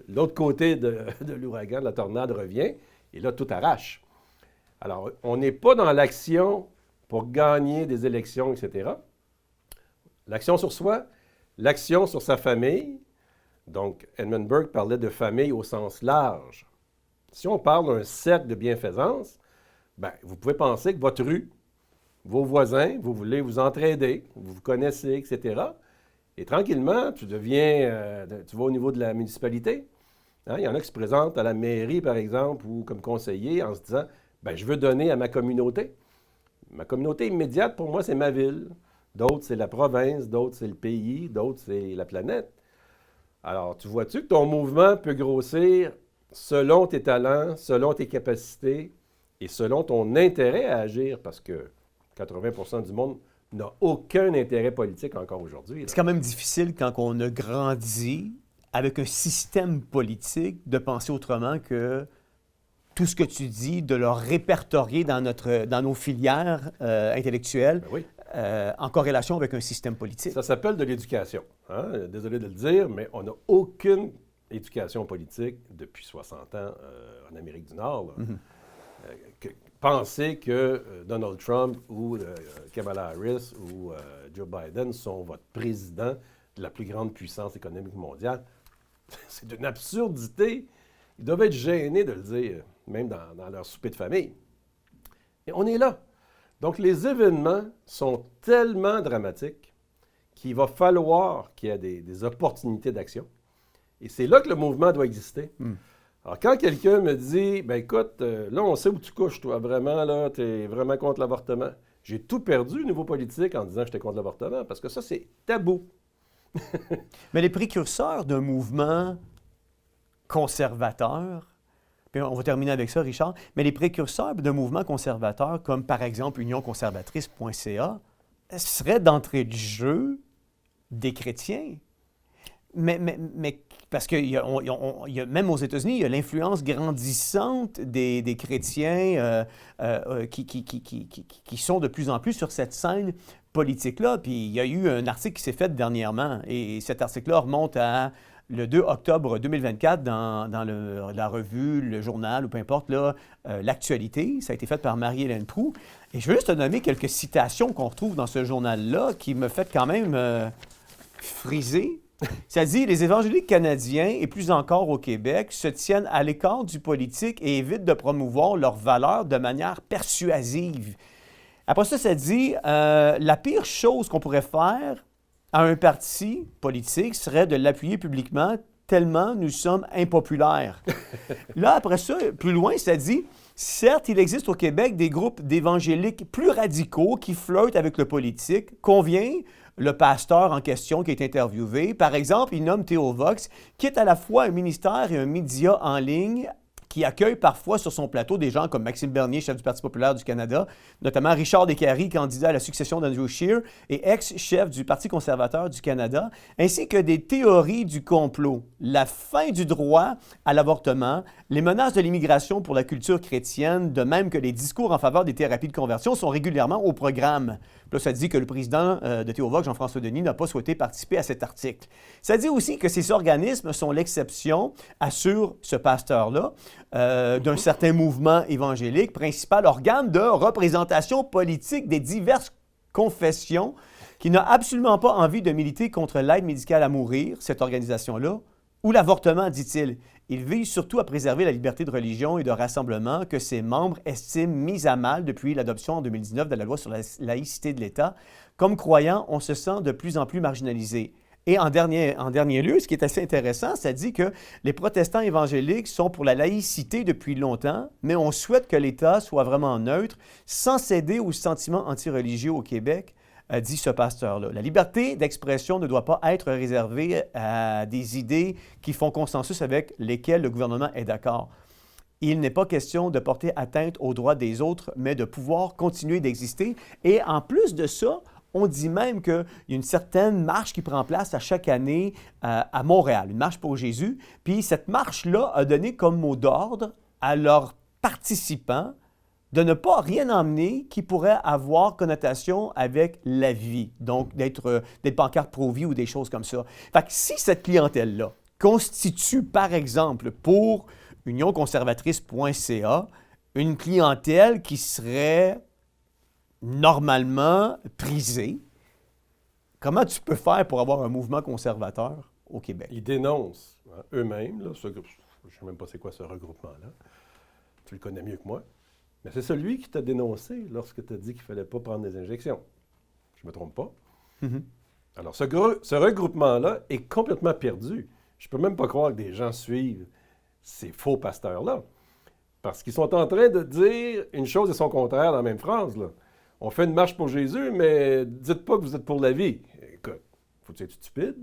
Speaker 2: l'autre côté de l'ouragan, de la tornade revient, et là, tout arrache. Alors, on n'est pas dans l'action pour gagner des élections, etc. L'action sur soi, l'action sur sa famille. Donc, Edmund Burke parlait de famille au sens large. Si on parle d'un cercle de bienfaisance, bien, vous pouvez penser que votre rue, vos voisins, vous voulez vous entraider, vous vous connaissez, etc. Et tranquillement, tu vas au niveau de la municipalité. Hein? Il y en a qui se présentent à la mairie, par exemple, ou comme conseiller en se disant, bien, je veux donner à ma communauté. Ma communauté immédiate, pour moi, c'est ma ville. D'autres, c'est la province. D'autres, c'est le pays. D'autres, c'est la planète. Alors, tu vois-tu que ton mouvement peut grossir selon tes talents, selon tes capacités, et selon ton intérêt à agir, parce que 80% du monde n'a aucun intérêt politique encore aujourd'hui.
Speaker 1: C'est quand même difficile quand on a grandi avec un système politique de penser autrement que tout ce que tu dis, de le répertorier dans nos filières intellectuelles en corrélation avec un système politique.
Speaker 2: Ça s'appelle de l'éducation. Hein? Désolé de le dire, mais on n'a aucune éducation politique depuis 60 ans en Amérique du Nord. Penser que Donald Trump ou Kamala Harris ou Joe Biden sont votre président de la plus grande puissance économique mondiale, c'est d'une absurdité. Ils doivent être gênés de le dire, même dans leur souper de famille. Et on est là. Donc, les événements sont tellement dramatiques qu'il va falloir qu'il y ait des opportunités d'action. Et c'est là que le mouvement doit exister. Alors, quand quelqu'un me dit, ben écoute, là, on sait où tu couches, toi, vraiment, là, tu es vraiment contre l'avortement. J'ai tout perdu au niveau politique en disant que j'étais contre l'avortement, parce que ça, c'est tabou.
Speaker 1: Mais les précurseurs d'un mouvement conservateur, puis on va terminer avec ça, Richard, mais les précurseurs d'un mouvement conservateur, comme par exemple unionconservatrice.ca, seraient d'entrée de jeu des chrétiens. Mais parce que même aux États-Unis, il y a l'influence grandissante des chrétiens qui sont de plus en plus sur cette scène politique-là. Puis il y a eu un article qui s'est fait dernièrement, et cet article-là remonte à le 2 octobre 2024 dans la revue, le journal, ou peu importe, l'Actualité. Ça a été fait par Marie-Hélène Proulx. Et je veux juste te nommer quelques citations qu'on retrouve dans ce journal-là qui me fait quand même friser. Ça dit « Les évangéliques canadiens, et plus encore au Québec, se tiennent à l'écart du politique et évitent de promouvoir leurs valeurs de manière persuasive. » Après ça, ça dit « La pire chose qu'on pourrait faire à un parti politique serait de l'appuyer publiquement tellement nous sommes impopulaires. » Là, après ça, plus loin, ça dit « Certes, il existe au Québec des groupes d'évangéliques plus radicaux qui flirtent avec le politique. Convient le pasteur en question qui est interviewé. Par exemple, il nomme Théovox, qui est à la fois un ministère et un média en ligne qui accueille parfois sur son plateau des gens comme Maxime Bernier, chef du Parti populaire du Canada, notamment Richard Descaries, candidat à la succession d'Andrew Scheer et ex-chef du Parti conservateur du Canada, ainsi que des théories du complot, la fin du droit à l'avortement, les menaces de l'immigration pour la culture chrétienne, de même que les discours en faveur des thérapies de conversion sont régulièrement au programme. Là, ça dit que le président de Théovox, Jean-François Denis, n'a pas souhaité participer à cet article. Ça dit aussi que ces organismes sont l'exception, assure ce pasteur-là, d'un certain mouvement évangélique, principal organe de représentation politique des diverses confessions, qui n'a absolument pas envie de militer contre l'aide médicale à mourir, cette organisation-là, ou l'avortement, dit-il. Il vise surtout à préserver la liberté de religion et de rassemblement que ses membres estiment mise à mal depuis l'adoption en 2019 de la loi sur la laïcité de l'État. Comme croyant, on se sent de plus en plus marginalisé. Et en dernier lieu, ce qui est assez intéressant, ça dit que les protestants évangéliques sont pour la laïcité depuis longtemps, mais on souhaite que l'État soit vraiment neutre, sans céder aux sentiments antireligieux au Québec, dit ce pasteur-là. La liberté d'expression ne doit pas être réservée à des idées qui font consensus avec lesquelles le gouvernement est d'accord. Il n'est pas question de porter atteinte aux droits des autres, mais de pouvoir continuer d'exister. Et en plus de ça, on dit même qu'il y a une certaine marche qui prend place à chaque année à Montréal, une marche pour Jésus. Puis cette marche-là a donné comme mot d'ordre à leurs participants de ne pas rien emmener qui pourrait avoir connotation avec la vie, donc d'être des pancartes pro-vie ou des choses comme ça. Fait que si cette clientèle-là constitue, par exemple, pour unionconservatrice.ca, une clientèle qui serait normalement prisée, comment tu peux faire pour avoir un mouvement conservateur au Québec?
Speaker 2: Ils dénoncent eux-mêmes, là, je ne sais même pas c'est quoi ce regroupement-là, tu le connais mieux que moi, mais c'est celui qui t'a dénoncé lorsque tu as dit qu'il ne fallait pas prendre des injections. Je ne me trompe pas. Mm-hmm. Alors, ce regroupement-là est complètement perdu. Je ne peux même pas croire que des gens suivent ces faux pasteurs-là. Parce qu'ils sont en train de dire une chose et son contraire dans la même phrase. Là. On fait une marche pour Jésus, mais dites pas que vous êtes pour la vie. Écoute, faut-tu être stupide?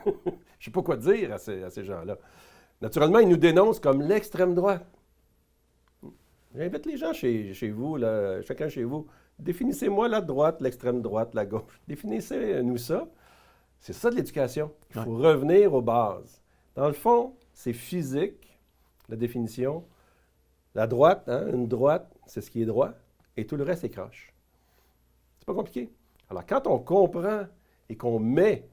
Speaker 2: Je ne sais pas quoi dire à ces gens-là. Naturellement, ils nous dénoncent comme l'extrême droite. J'invite les gens chez vous, là, chacun chez vous. Définissez-moi la droite, l'extrême droite, la gauche. Définissez-nous ça. C'est ça de l'éducation. Il faut revenir aux bases. Dans le fond, c'est physique, la définition. La droite, une droite, c'est ce qui est droit, et tout le reste est croche. C'est pas compliqué. Alors, quand on comprend et qu'on met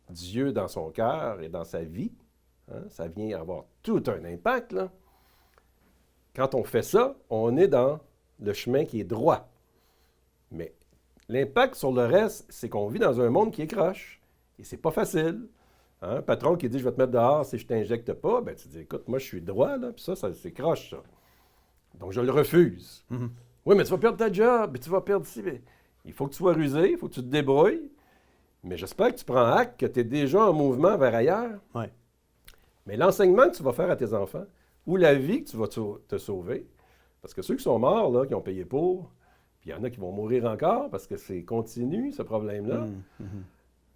Speaker 2: Dieu dans son cœur et dans sa vie, ça vient avoir tout un impact, là. Quand on fait ça, on est dans le chemin qui est droit. Mais l'impact sur le reste, c'est qu'on vit dans un monde qui est croche. Et c'est pas facile. Un patron qui dit « je vais te mettre dehors si je t'injecte pas », ben tu dis « écoute, moi je suis droit, là, puis ça c'est croche, ça. Donc je le refuse. Mm-hmm. Oui, mais tu vas perdre ta job, puis tu vas perdre ici. Il faut que tu sois rusé, il faut que tu te débrouilles. Mais j'espère que tu prends acte, que tu es déjà en mouvement vers ailleurs.
Speaker 1: Ouais.
Speaker 2: Mais l'enseignement que tu vas faire à tes enfants, ou la vie que tu vas te sauver, parce que ceux qui sont morts, là, qui ont payé pour, puis il y en a qui vont mourir encore parce que c'est continu, ce problème-là.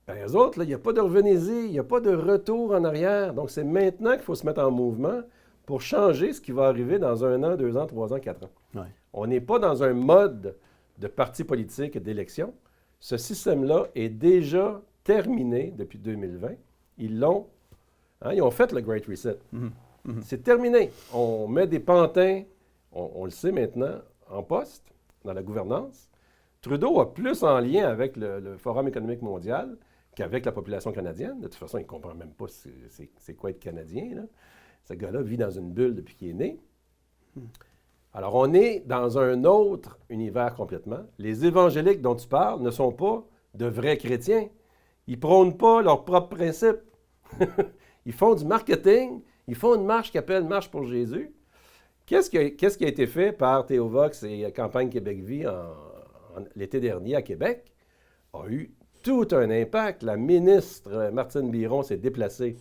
Speaker 2: Ben, eux autres, il n'y a pas de revenez-y, il n'y a pas de retour en arrière. Donc, c'est maintenant qu'il faut se mettre en mouvement pour changer ce qui va arriver dans 1 an, 2 ans, 3 ans, 4 ans.
Speaker 1: Ouais.
Speaker 2: On n'est pas dans un mode de parti politique et d'élection. Ce système-là est déjà terminé depuis 2020. Ils ont fait le Great Reset. C'est terminé. On met des pantins, on le sait maintenant, en poste, dans la gouvernance. Trudeau a plus en lien avec le Forum économique mondial qu'avec la population canadienne. De toute façon, il ne comprend même pas c'est quoi être Canadien, là. Ce gars-là vit dans une bulle depuis qu'il est né. Alors, on est dans un autre univers complètement. Les évangéliques dont tu parles ne sont pas de vrais chrétiens. Ils ne prônent pas leurs propres principes. Ils font du marketing. Ils font une marche qu'ils appellent Marche pour Jésus. Qu'est-ce qui a été fait par Théo Vox et Campagne Québec-Vie l'été dernier à Québec? A eu tout un impact. La ministre Martine Biron s'est déplacée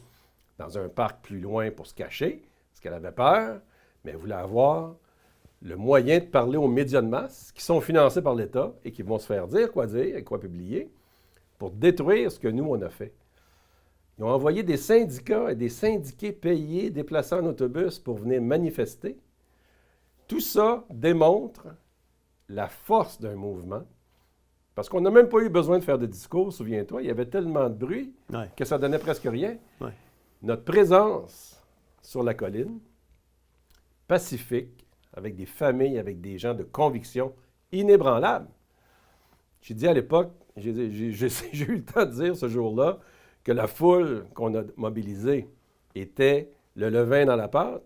Speaker 2: dans un parc plus loin pour se cacher, parce qu'elle avait peur, mais elle voulait avoir le moyen de parler aux médias de masse qui sont financés par l'État et qui vont se faire dire et quoi publier pour détruire ce que nous, on a fait. Ils ont envoyé des syndicats et des syndiqués payés déplacés en autobus pour venir manifester. Tout ça démontre la force d'un mouvement. Parce qu'on n'a même pas eu besoin de faire de discours, souviens-toi. Il y avait tellement de bruit que ça donnait presque rien. Ouais. Notre présence sur la colline, pacifique, avec des familles, avec des gens de conviction inébranlables. J'ai dit à l'époque, j'ai eu le temps de dire ce jour-là que la foule qu'on a mobilisée était le levain dans la pâte,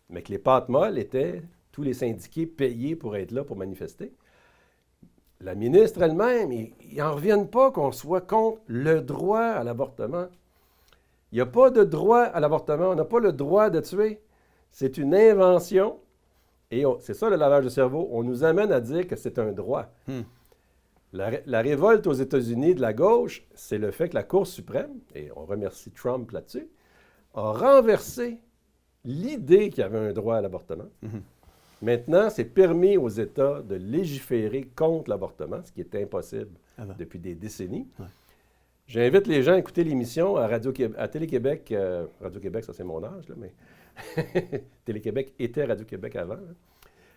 Speaker 2: mais que les pâtes molles étaient tous les syndiqués payés pour être là pour manifester. La ministre elle-même, ils n'en reviennent pas qu'on soit contre le droit à l'avortement. Il n'y a pas de droit à l'avortement. On n'a pas le droit de tuer. C'est une invention. Et c'est ça le lavage de cerveau. On nous amène à dire que c'est un droit. La révolte aux États-Unis de la gauche, c'est le fait que la Cour suprême, et on remercie Trump là-dessus, a renversé l'idée qu'il y avait un droit à l'avortement. Maintenant, c'est permis aux États de légiférer contre l'avortement, ce qui est impossible depuis des décennies. Ouais. J'invite les gens à écouter l'émission à Télé-Québec. Radio-Québec, ça c'est mon âge, là, mais Télé-Québec était Radio-Québec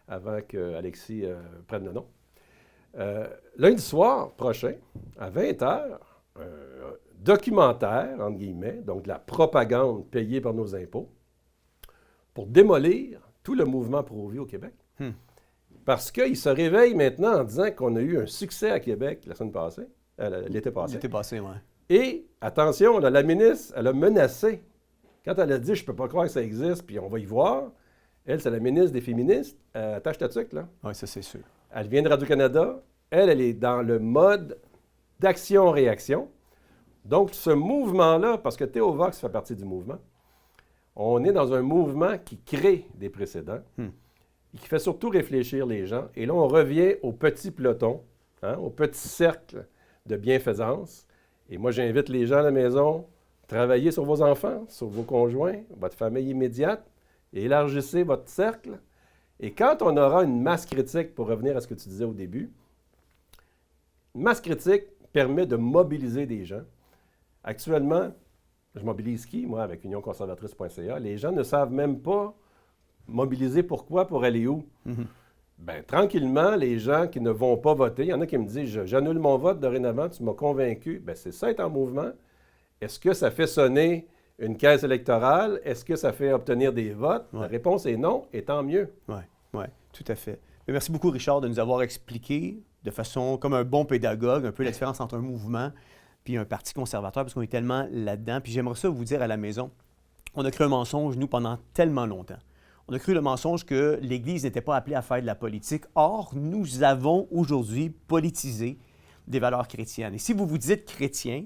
Speaker 2: avant qu'Alexis prenne le nom. Lundi soir prochain, à 20h, un documentaire, entre guillemets, donc de la propagande payée par nos impôts, pour démolir tout le mouvement pro-vie au Québec. Parce qu'il se réveille maintenant en disant qu'on a eu un succès à Québec la semaine passée, l'été passé.
Speaker 1: L'été passé, oui.
Speaker 2: Et, attention, là, la ministre, elle a menacé. Quand elle a dit « je ne peux pas croire que ça existe, puis on va y voir », elle, c'est la ministre des féministes, attache ta tuque, là.
Speaker 1: Oui, ça c'est sûr.
Speaker 2: Elle vient de Radio-Canada. Elle est dans le mode d'action-réaction. Donc, ce mouvement-là, parce que Théo Vox fait partie du mouvement, on est dans un mouvement qui crée des précédents et qui fait surtout réfléchir les gens. Et là, on revient au petit peloton, au petit cercle de bienfaisance. Et moi, j'invite les gens à la maison, travaillez sur vos enfants, sur vos conjoints, votre famille immédiate, et élargissez votre cercle. Et quand on aura une masse critique, pour revenir à ce que tu disais au début, une masse critique permet de mobiliser des gens. Actuellement, je mobilise qui, moi, avec unionconservatrice.ca? Les gens ne savent même pas mobiliser pourquoi, pour aller où. Bien, tranquillement, les gens qui ne vont pas voter, il y en a qui me disent « j'annule mon vote dorénavant, tu m'as convaincu ». Bien, c'est ça être en mouvement. Est-ce que ça fait sonner une caisse électorale? Est-ce que ça fait obtenir des votes? Ouais. La réponse est non, et tant mieux.
Speaker 1: Oui, tout à fait. Mais merci beaucoup, Richard, de nous avoir expliqué de façon, comme un bon pédagogue, un peu la différence entre un mouvement puis un parti conservateur, parce qu'on est tellement là-dedans. Puis j'aimerais ça vous dire à la maison, on a cru un mensonge, nous, pendant tellement longtemps. On a cru le mensonge que l'Église n'était pas appelée à faire de la politique. Or, nous avons aujourd'hui politisé des valeurs chrétiennes. Et si vous vous dites chrétien,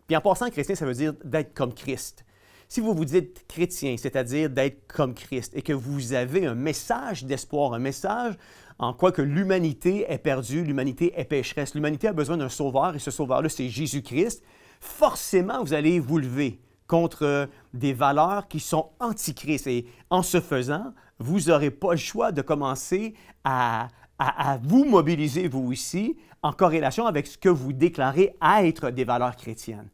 Speaker 1: puis en passant chrétien, ça veut dire d'être comme Christ. Si vous vous dites chrétien, c'est-à-dire d'être comme Christ, et que vous avez un message d'espoir, un message en quoi que l'humanité est perdue, l'humanité est pécheresse, l'humanité a besoin d'un sauveur, et ce sauveur-là, c'est Jésus-Christ, forcément, vous allez vous lever contre des valeurs qui sont antichrist. Et en ce faisant, vous n'aurez pas le choix de commencer à à vous mobiliser, vous aussi, en corrélation avec ce que vous déclarez être des valeurs chrétiennes.